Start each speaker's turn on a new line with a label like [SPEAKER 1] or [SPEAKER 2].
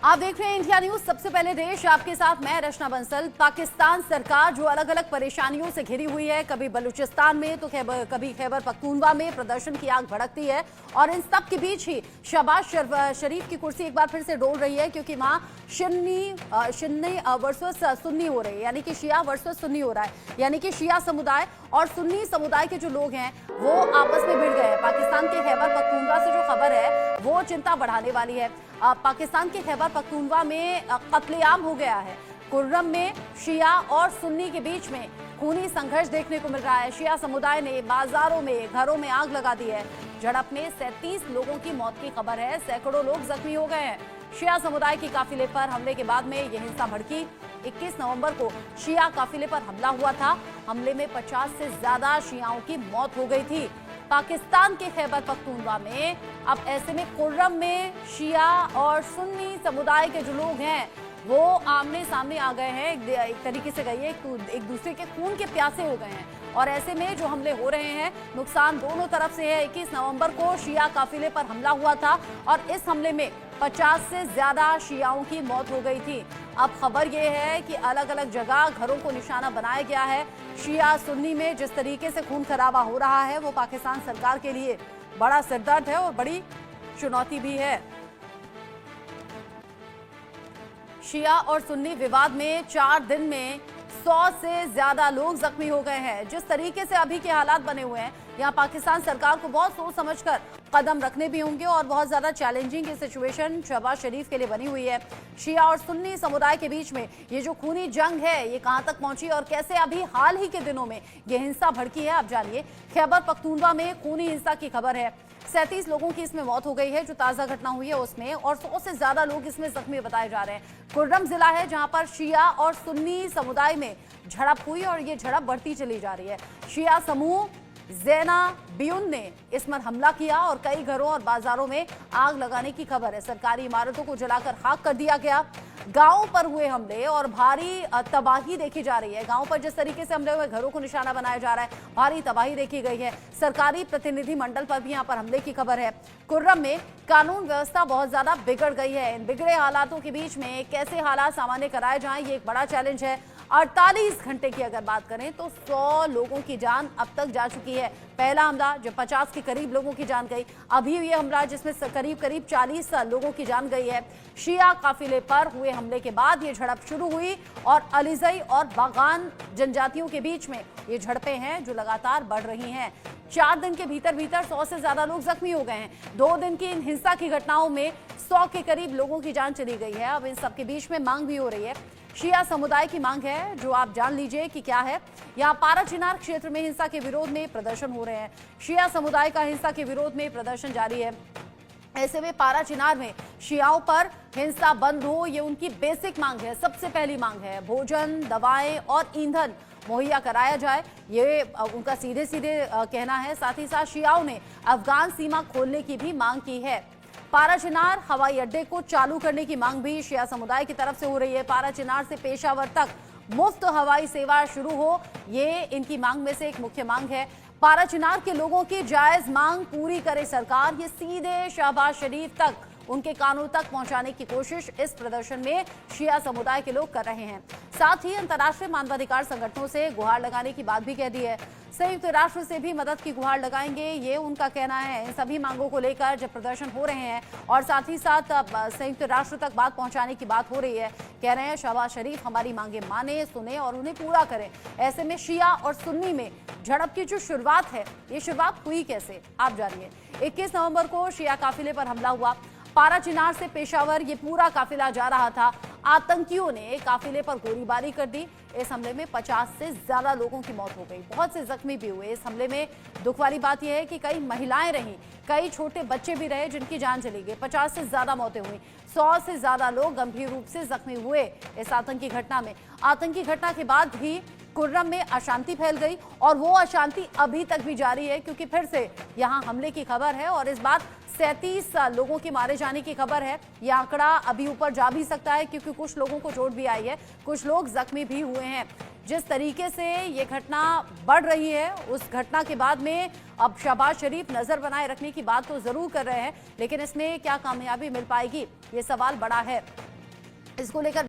[SPEAKER 1] आप देख रहे हैं इंडिया न्यूज। सबसे पहले देश, आपके साथ मैं रचना बंसल। पाकिस्तान सरकार जो अलग अलग परेशानियों से घिरी हुई है, कभी बलूचिस्तान में तो कभी खैबर पख्तूनवा में प्रदर्शन की आग भड़कती है, और इन सब के बीच ही शहबाज शरीफ की कुर्सी एक बार फिर से डोल रही है, क्योंकि वहां शिन्नी वर्सेस सुन्नी हो रही है, यानी कि शिया वर्सेस सुन्नी हो रहा है। यानी कि शिया समुदाय और सुन्नी समुदाय के जो लोग हैं वो आपस में भिड़ गए हैं। पाकिस्तान के खैबर पख्तूनवा से जो खबर है वो चिंता बढ़ाने वाली है। पाकिस्तान के खैबर पख्तूनवा में कत्लेआम हो गया है। कुर्रम में शिया और सुन्नी के बीच में खूनी संघर्ष देखने को मिल रहा है। शिया समुदाय ने बाजारों में, घरों में आग लगा दी है। झड़प में 37 लोगों की मौत की खबर है, सैकड़ों लोग जख्मी हो गए हैं। शिया समुदाय की काफिले पर हमले के बाद में यह हिंसा भड़की। 21 नवंबर को शिया काफिले पर हमला हुआ था। हमले में 50 से ज्यादा शियाओं की मौत हो गई थी। पाकिस्तान के खैबर पख्तूनवा में अब ऐसे में कुर्रम में शिया और सुन्नी समुदाय के जो लोग हैं वो आमने सामने आ गए हैं। एक तरीके से कहिए एक दूसरे के खून के प्यासे हो गए हैं, और ऐसे में जो हमले हो रहे हैं नुकसान दोनों तरफ से है। 21 नवंबर को शिया काफिले पर हमला हुआ था और इस हमले में 50 से ज्यादा शियाओं की मौत हो गई थी। अब खबर यह है कि अलग अलग जगह घरों को निशाना बनाया गया है। शिया सुन्नी में जिस तरीके से खून खराबा हो रहा है वो पाकिस्तान सरकार के लिए बड़ा सिरदर्द है और बड़ी चुनौती भी है। शिया और सुन्नी विवाद में 4 दिन में 100 से ज्यादा लोग जख्मी हो गए हैं। जिस तरीके से अभी के हालात बने हुए हैं, यहाँ पाकिस्तान सरकार को बहुत सोच समझकर कदम रखने भी होंगे, और बहुत ज्यादा चैलेंजिंग सिचुएशन शहबाज शरीफ के लिए बनी हुई है। शिया और सुन्नी समुदाय के बीच में ये जो खूनी जंग है ये कहां तक पहुंची और कैसे अभी हाल ही के दिनों में ये हिंसा भड़की है, आप जानिए। खैबर पख्तूनवा में खूनी हिंसा की खबर है। 37 लोगों की इसमें मौत हो गई है जो ताजा घटना हुई है उसमें, और 100 से ज्यादा लोग इसमें जख्मी बताए जा रहे हैं। कुर्रम जिला है जहां पर शिया और सुन्नी समुदाय में झड़प हुई और ये झड़प बढ़ती चली जा रही है। शिया समूह जैना बियुन ने इस पर हमला किया और कई घरों और बाजारों में आग लगाने की खबर है। सरकारी इमारतों को जलाकर खाक कर दिया गया। गांवों पर हुए हमले और भारी तबाही देखी जा रही है। गांवों पर जिस तरीके से हमले हुए, घरों को निशाना बनाया जा रहा है, भारी तबाही देखी गई है। सरकारी प्रतिनिधि मंडल पर भी यहां पर हमले की खबर है। कुर्रम में कानून व्यवस्था बहुत ज्यादा बिगड़ गई है। इन बिगड़े हालातों के बीच में कैसे हालात सामान्य कराए जाएं, ये एक बड़ा चैलेंज है। 48 घंटे की अगर बात करें तो 100 लोगों की जान अब तक जा चुकी है। पहला हमला जब 50 के करीब लोगों की जान गई, अभी ये हमला जिसमें करीब 40 लोगों की जान गई है। शिया काफिले पर हुए हमले के बाद ये झड़प शुरू हुई और अलीजई और बागान जनजातियों के बीच में ये झड़पें हैं जो लगातार बढ़ रही हैं। 4 दिन के भीतर 100 से ज्यादा लोग जख्मी हो गए हैं। 2 दिन की इन हिंसा की घटनाओं में 100 के करीब लोगों की जान चली गई है। अब इन सबके बीच में मांग भी हो रही है। शिया समुदाय की मांग है जो आप जान लीजिए कि क्या है। यहाँ पारा चिनार क्षेत्र में हिंसा के विरोध में प्रदर्शन हो रहे हैं। शिया समुदाय का हिंसा के विरोध में प्रदर्शन जारी है। ऐसे में पारा चिनार में शियाओं पर हिंसा बंद हो, ये उनकी बेसिक मांग है। सबसे पहली मांग है भोजन, दवाएं और ईंधन मुहैया कराया जाए, ये उनका सीधे कहना है। साथ ही साथ शियाओं ने अफगान सीमा खोलने की भी मांग की है। पारा चिनार हवाई अड्डे को चालू करने की मांग भी शिया समुदाय की तरफ से हो रही है। पारा चिनार से पेशावर तक मुफ्त हवाई सेवा शुरू हो, ये इनकी मांग में से एक मुख्य मांग है। पारा चिनार के लोगों की जायज मांग पूरी करे सरकार, ये सीधे शहबाज शरीफ तक, उनके कानों तक पहुंचाने की कोशिश इस प्रदर्शन में शिया समुदाय के लोग कर रहे हैं। साथ ही अंतर्राष्ट्रीय मानवाधिकार संगठनों से गुहार लगाने की बात भी कह दी है। संयुक्त राष्ट्र से भी मदद की गुहार लगाएंगे, ये उनका कहना है। इन सभी मांगों को लेकर जब प्रदर्शन हो रहे हैं और साथ ही साथ संयुक्त राष्ट्र तक बात पहुंचाने की बात हो रही है, कह रहे हैं शहबाज शरीफ हमारी मांगे माने, सुने और उन्हें पूरा करें। ऐसे में शिया और सुन्नी में झड़प की जो शुरुआत है, ये शुरुआत हुई कैसे, आप जानिए। 21 नवंबर को शिया काफिले पर हमला हुआ। पारा चिनार से पेशावर ये पूरा काफिला जा रहा था। आतंकियों ने काफिले पर गोलीबारी कर दी। इस हमले में 50 से ज्यादा लोगों की मौत हो गई, बहुत से जख्मी भी हुए। इस हमले में दुख वाली बात यह है कि कई महिलाएं रहीं, कई छोटे बच्चे भी रहे जिनकी जान चली गई। 50 से ज्यादा मौतें हुई, 100 से ज्यादा लोग गंभीर रूप से जख्मी हुए इस आतंकी घटना में। आतंकी घटना के बाद भी कुर्रम में अशांति फैल गई और वो अशांति अभी तक भी जारी है, क्योंकि फिर से यहां हमले की खबर है और इस बार 37 लोगों के मारे जाने की खबर है। यह आंकड़ा अभी ऊपर जा भी सकता है क्योंकि कुछ लोगों को चोट भी आई है, कुछ लोग जख्मी भी हुए हैं। जिस तरीके से ये घटना बढ़ रही है, उस घटना के बाद में अब शहबाज शरीफ नजर बनाए रखने की बात तो जरूर कर रहे हैं, लेकिन इसमें क्या कामयाबी मिल पाएगी, ये सवाल बड़ा है। इसको लेकर